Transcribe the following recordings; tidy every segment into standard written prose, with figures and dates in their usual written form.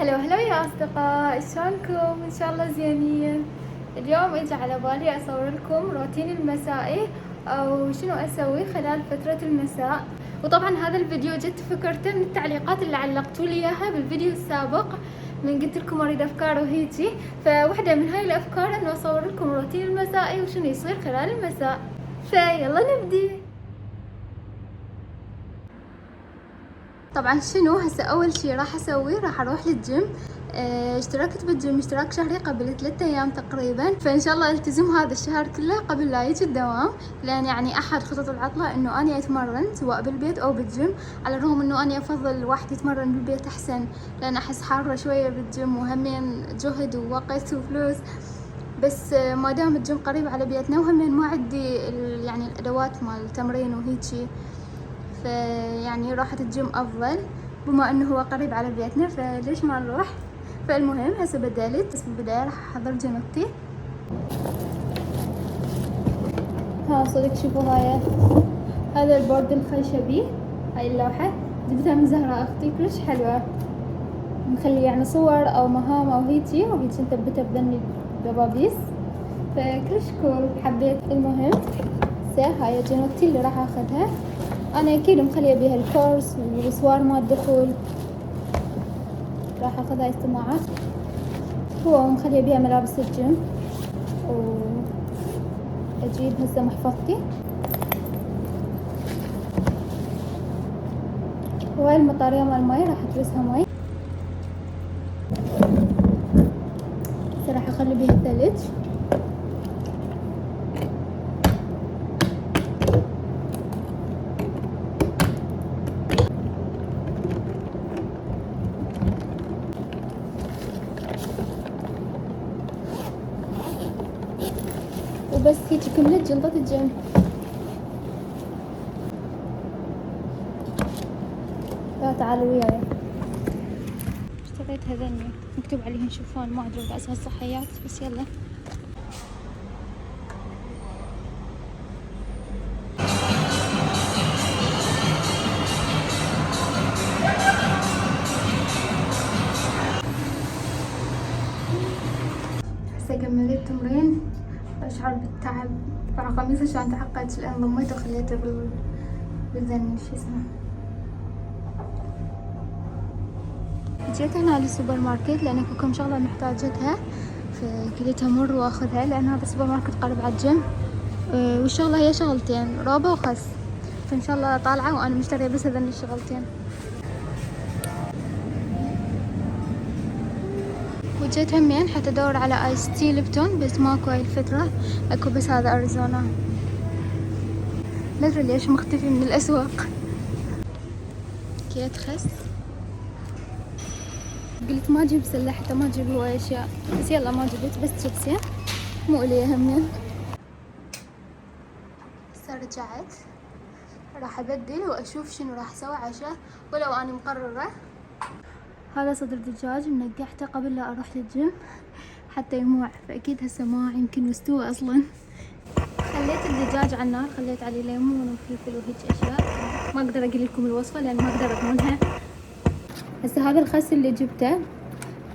هلا يا أصدقاء، شلونكم؟ إن شاء الله زينين. اليوم إجا على بالي أصور لكم روتيني المسائي أو شنو أسوي خلال فترة المساء. وطبعا هذا الفيديو جت فكرته من التعليقات اللي علقتوا لي إياها بالفيديو السابق، من قلت لكم أريد أفكار وهيجي، فواحدة من هاي الأفكار إنه أصور لكم روتيني المسائي وشنو يصير خلال المساء. فيلا نبدي. طبعا شنو هسه اول شي راح اسوي، راح اروح للجيم. اشتركت بالجيم اشتراك شهري قبل 3 ايام تقريبا، فان شاء الله التزم هذا الشهر كله قبل لا يجي الدوام، لان يعني احد خطط العطله انه اني اتمرن سواء بالبيت او بالجيم، على الرغم انه اني افضل الواحد يتمرن بالبيت احسن، لان احس حاره شويه بالجيم وهمين جهد ووقت وفلوس. بس ما دام الجيم قريب على بيتنا وهمين ما عندي يعني الادوات مال التمرين وهيجي، فيعني راحة الجيم أفضل بما أنه هو قريب على بيتنا، فليش ما نروح. فالمهم هسه بدلت، بس بالبداية راح أحضر جنطتي. ها صدق شوفوا هذا البورد الخشبي، هاي اللوحة جبتها من زهرة أختي، كلش حلوة، نخلي يعني صور أو مهام أو هيجي، وهيجي نثبتها بذني الدبابيس، فكلش كول حبيت. المهم هاي جنطتي اللي راح أخذها، انا اكيد مخليه بيها الكورس والسوار مال الدخول، راح اخذ هاي السماعات، هو مخليه بيها ملابس الجيم، واجيب هسه محفظتي، وهاي المطارية مال الماي راح اترسها ماي، هسه راح اخلي بيها الثلج. وبس هيك كملت جنطة الجيم. لا تعالوا وياي. اشتريت هذني مكتوب عليهم شوفان، ما ادري بأسها الصحيات، بس يلا. هسه كملت تمرين، اشعر بالتعب مع قميص عشان تعقدت، لان ضميته وخليته بالذني شو اسمه. جيت هنا للسوبر ماركت لان كم شغله محتاجتها، فقلت امر واخذها، لان هذا السوبر ماركت قريب على الجيم. والشغله هي شغلتين، روبه وخس، فان شاء الله طالعه وانا مشتريه بس هذني الشغلتين. وجيت همين حتى ادور على ايس تي ليبتون، بس ماكو هاي الفتره، اكو بس هذا اريزونا، ما ادري ليش مختفي من الاسواق. كيت خس، قلت ما اجيب سله حتى ما اجيب هواي اشياء، بس يلا ما جبت، بس شيبسي مو الي همين. هسه رجعت راح ابدل واشوف شنو راح اسوي عشاء، ولو اني مقرره. هذا صدر دجاج منقحته قبل لا اروح للجيم حتى يموع، فاكيد هسه ما يمكن مستوى اصلا. خليت الدجاج على النار، خليت عليه ليمون وفلفل وهيك اشياء، ما اقدر اقول لكم الوصفه لان ما اقدر اضمنها. هسه هذا الخس اللي جبته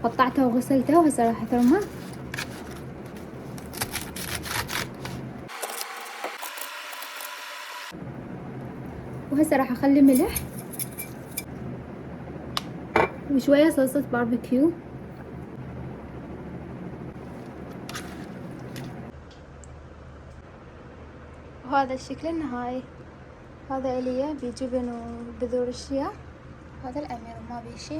قطعته وغسلته، وهسه راح اثرمه. وهسه راح اخلي ملح وشويه صلصه باربيكيو، وهذا الشكل النهائي. هذا اليه بجبن وبذور الشيا، هذا الامير وما بيه شي.